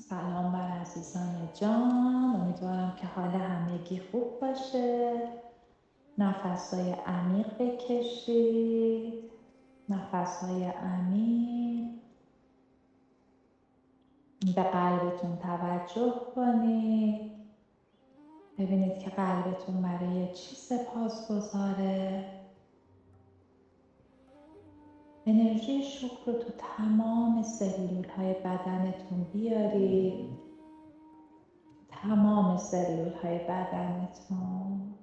سلام بر عزیزان جان، امیدوارم که حال همگی خوب باشه. نفسهای عمیق بکشید، نفسهای عمیق. به قلبتون توجه کنید، ببینید که قلبتون برای چی سپاسگزاره. انرژی شکر رو تو تمام سلول های بدنتون بیارید، تمام سلول های بدنتون.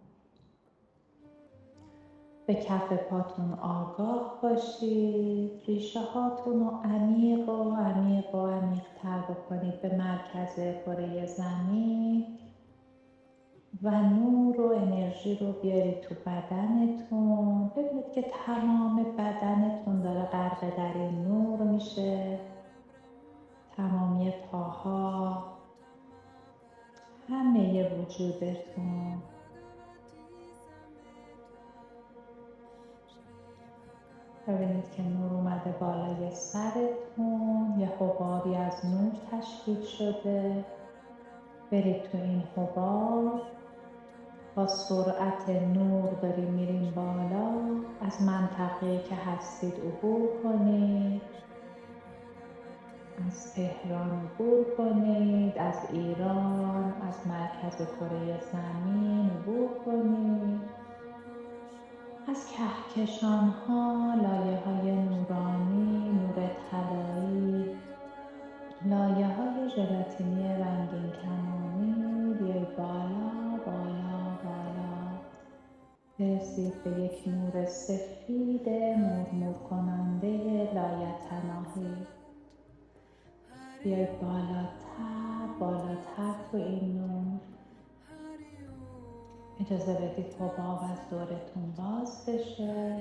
به کف پاتون آگاه باشید، ریشه هاتون رو عمیق و عمیق و عمیق تر بکنید به مرکز کره زمین و نور و انرژی رو بیارید تو بدنتون. ببینید که تمام بدنتون داره غرق در این نور میشه، تمامی پاها، همه وجودتون. ببینید که نور اومده بالای سرتون، یه حبابی از نور تشکیل شده. برید تو این حباب، با سرعت نور داریم میریم بالا. از منطقه‌ای که هستید عبور کنید، از تهران عبور کنید، از ایران، از مرکز کره زمین عبور کنید. از کهکشان‌ها، لایه‌های نورانی، نور طلایی، لایه‌های ژلاتینی رنگین کمانی، بیایید بالا بالا بالا. برسید به یک نور سفید مرمور کننده لایتناهی. بیایید بالاتر بالاتر تو این نور. اجازه بدید حباب از دورتون باز بشه.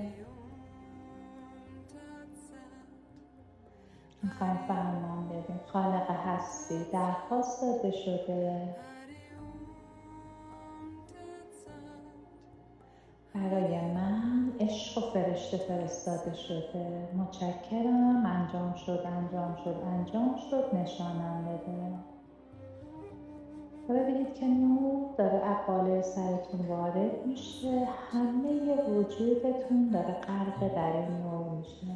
میخوایم فرمان بدیم خالق هستی درخواست داده شده برای من عشق و فرشته فرستاده شده. متشکرم. انجام شد انجام شد انجام شد. نشانم بده. ببینید که نور داره از بالای سرتون وارد میشه، همه وجودتون داره غرق در این نور میشه.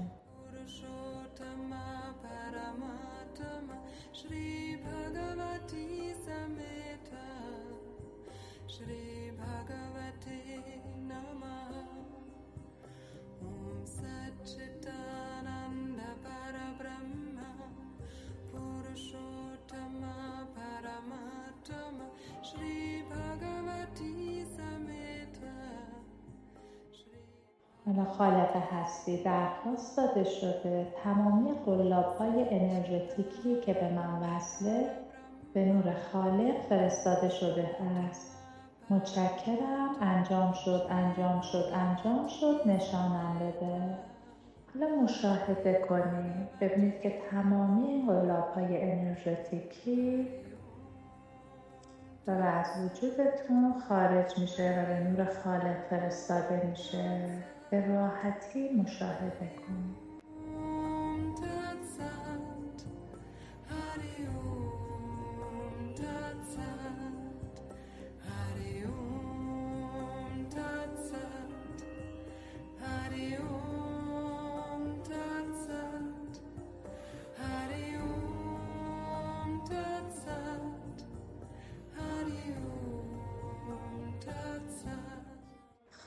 حالا خالق هستی درخواست داده شده تمامی قلاب‌های انرژتیکی که به من وصله به نور خالق فرستاده شده است. متشکرم. انجام شد انجام شد انجام شد. نشانم بده. حالا مشاهده کنید، ببینید که تمامی قلاب‌های انرژتیکی داره از وجودتون خارج میشه و به نور خالق فرستاده میشه. به راحتی مشاهده کنید.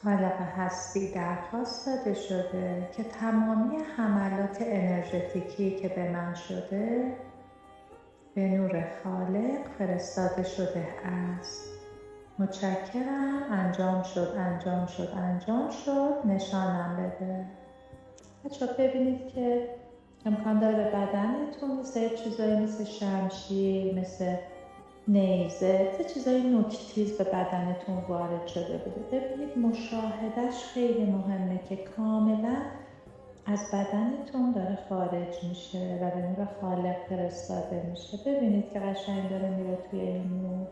خالق هستی درخواست داده شده که تمامی حملات انرژتیکی که به من شده به نور خالق فرستاده شده است. متشکرم. انجام شد انجام شد انجام شد. نشانم بده. بچه‌ها ببینید که امکان داره به بدنتون مثل چیزایی مثل شمشیر، مثل نیزه، چیزای نوک‌تیز به بدنتون وارد شده بوده. ببینید مشاهدهش خیلی مهمه که کاملا از بدنتون داره خارج میشه و به نور خالق فرستاده میشه. ببینید که قشنگ داره میره توی این نور.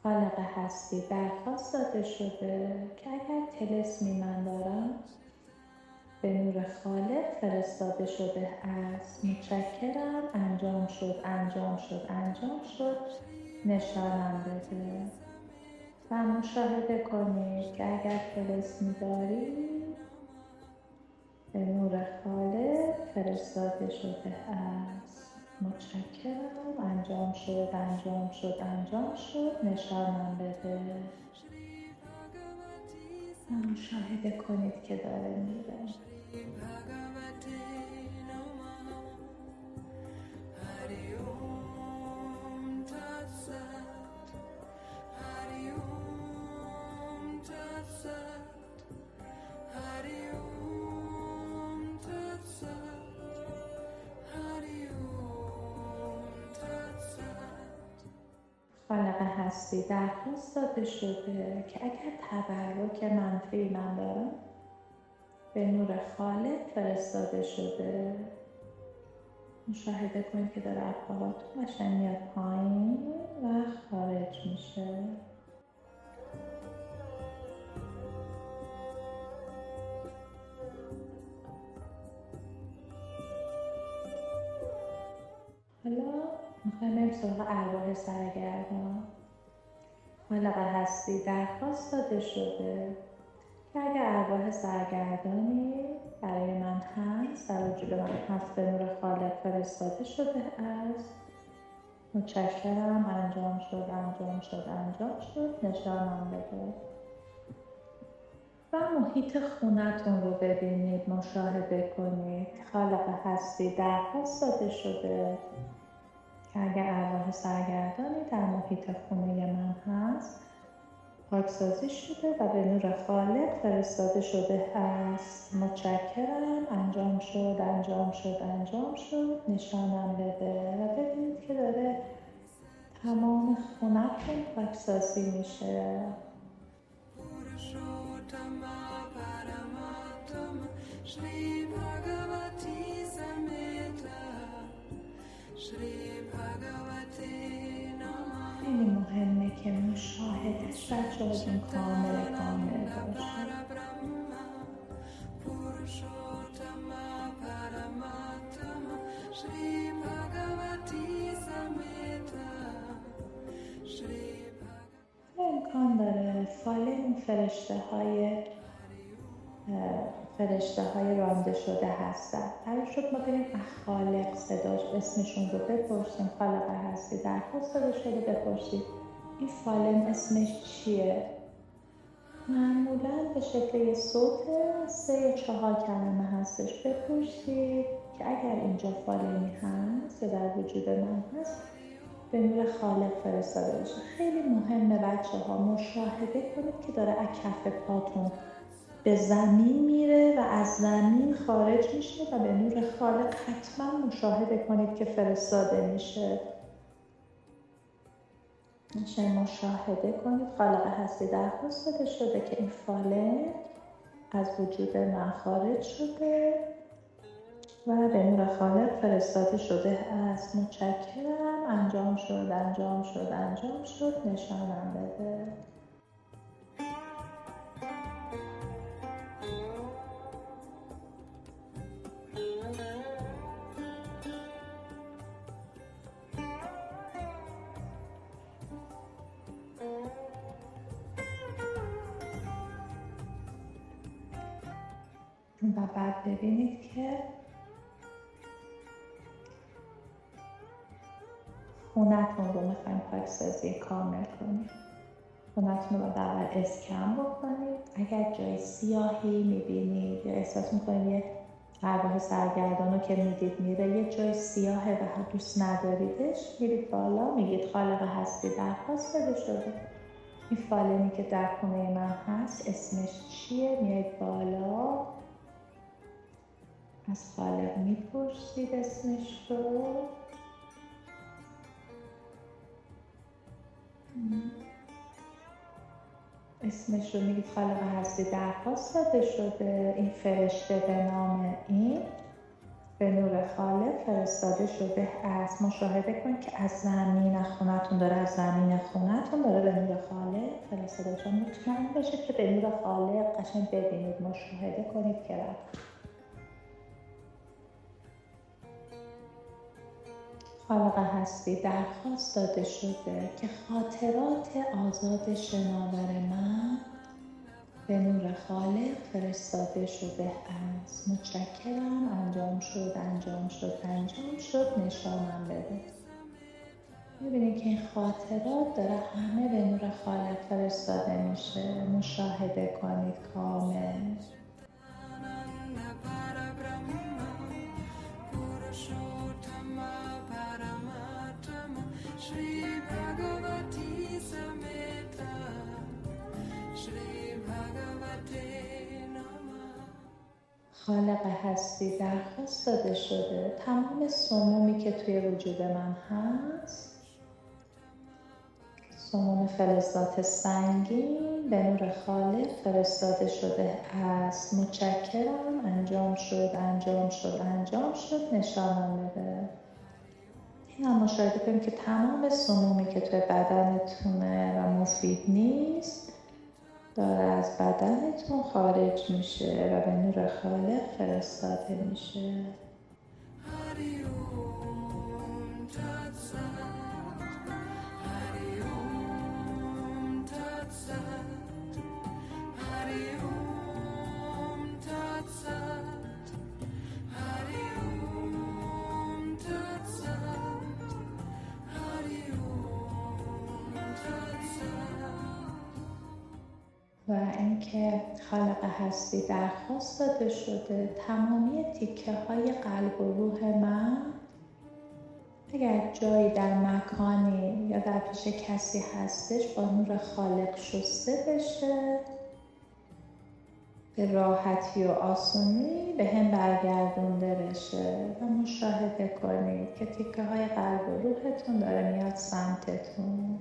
خالق هستی درخواست داده شده که اگر طلسمی من دارم به نور خالق فرستاده شده است. متشکرم. انجام شد، انجام شد، انجام شد. نشانم بده. و مشاهده کنید که اگر طلسمی دارید به نور خالق فرستاده شده است. متشکرم. انجام شد، انجام شد، انجام شد. نشانم بده. و مشاهده کنید که داره میره. خالق هستی درخواست داده شده که اگر تبرک منفی من دارم به نور خالق فرستاده شده. مشاهده کنید که داره ابهاتون قشنگ میاد پایین و خارج میشه. حالا میخوایم بریم سراغ ارواح سرگردان. خالق هستی درخواست داده شده که اگر ارواح سرگردانی برای من هست، در وجود من هست، به نور خالق فرستاده شده است. متشکرم. انجام شد، انجام شد، انجام شد. نشانم بده. و محیط خونتون رو ببینید، مشاهده کنید. خالق هستی درخواست داده شده که اگر ارواح سرگردانی در محیط خونه من هست پاکسازی شده و به نور خالق فرستاده شده است. متشکرم. انجام شد، انجام شد، انجام شد. نشانم بده. و ببینید که داره تمام خونتون پاکسازی میشه. خیلی مهمه که مشاهدش بچه‌هاتون کامل باشه. امکان داره فال این فرشته های رانده شده هستن. قرار شد ما بریم خالق صداش اسمشون رو بپرسیم. خالق هستی درخواست داده شده بپرسید این فالن اسمش چیه؟ معمولا به شکل یه صوت 3 یا 4 کلمه هستش. بپرسید که اگر اینجا فالنی هست یا در وجود من هست به نور خالق فرستاده بشه. خیلی مهمه بچه ها مشاهده کنید که داره از کف پاتون به زمین میره و از زمین خارج میشه و به نور خالق حتما مشاهده کنید که فرستاده میشه. مشاهده کنید. خالق هستی درخواست داده شده که این فالن از وجود من خارج شده و به نور خالق فرستاده شده است. متشکرم. انجام شد، انجام شد، انجام شد. نشانم بده. و بعد ببینید که خونتون رو میخوایم پاکسازی کامل کنید. خونتون رو باید اول اسکن بکنید. اگر جای سیاهی میبینید یا احساس میکنید یه ارواح سرگردان رو که میدید میره یه جای سیاهه و دوست نداریدش، میرید بالا میگید خالق هستی درخواست داده شده این فالنی که در خونه من هست اسمش چیه؟ میاید بالا از خالق میپرسید اسمش رو. اسمش رو میگید خالق هستی درخواست داده شده این فرشته به نام این به نور خالق فرستاده شده است. مشاهده کن که از زمین خونتون داره، از زمین خونتون داره به نور خالق فرستاده شده. مطمئن باشید که به نور خالق قشنگ ببینید، مشاهده کنید که رفت. خالق هستی درخواست داده شده که خاطرات آزاد شناور من به نور خالق فرستاده شده است. متشکرم. انجام شد، انجام شد، انجام شد. نشانم بده. میبینید که این خاطرات داره همه به نور خالق فرستاده میشه. مشاهده کنید کامل. خالق هستی درخواست داده شده تمام سمومی که توی وجود من هست، سموم فلزات سنگین به نور خالق فرستاده شده است. متشکرم. انجام شد، انجام شد، انجام شد. نشانم بده. این هم مشاهده کنید که تمام سمومی که توی بدنتونه و مفید نیست داره از بدنتون خارج میشه و به نور خالق فرستاده میشه. و اینکه خالق هستی درخواست داده شده تمامی تیکه های قلب و روح من اگر جایی در مکانی یا در پیش کسی هستش با نور خالق شسته بشه، به راحتی و آسونی به هم برگردونده بشه. و مشاهده کنید که تیکه های قلب و روحتون داره میاد سمتتون.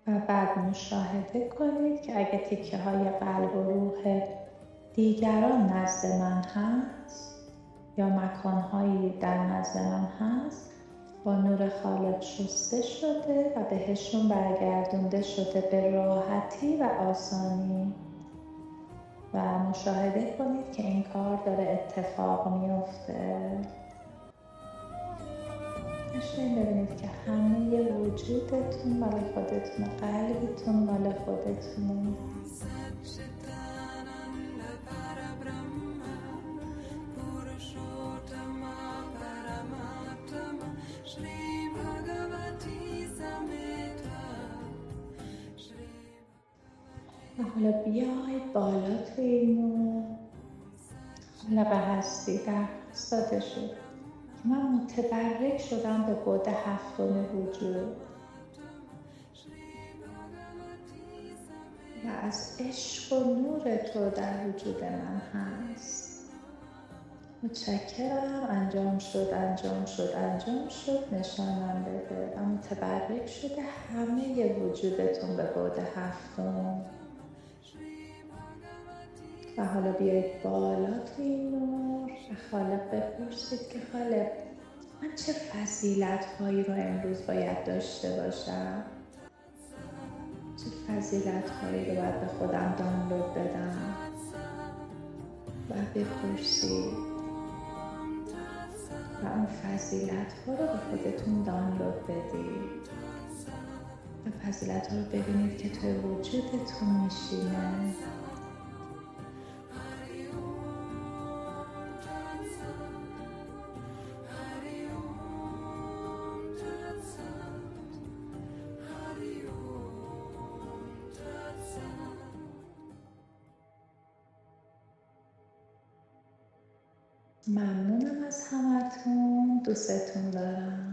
و بعد مشاهده کنید که اگه تیکه های قلب و روح دیگران نزد من هست یا مکانهایی در نزد من هست با نور خالق شسته شده و بهشون برگردونده شده به راحتی و آسانی. و مشاهده کنید که این کار داره اتفاق میفته. نشون ببینید که همه وجودتون مال خودتون، قلبتون مال خودتونه. و حالا بیاید بالا توی اینو. خالق هستی درخواست داده شد که من متبرک شدم به بعد هفتم وجود و از عشق و نور تو در وجود من هست. متشکرم. انجام شد، انجام شد، انجام شد. نشانم بده. و متبرک شده همه وجودتون به بعد هفتم. و حالا بیایید بالا توی این نور و خالق بپرسید که خالق من چه فضیلت هایی رو امروز باید داشته باشم؟ چه فضیلت هایی رو باید به خودم دانلود بدم؟ و بپرسید و اون فضیلت ها رو به خودتون دانلود بدید و فضیلت ها رو ببینید که توی وجودتون میشینه. ممنونم از همتون. دوستتون دارم.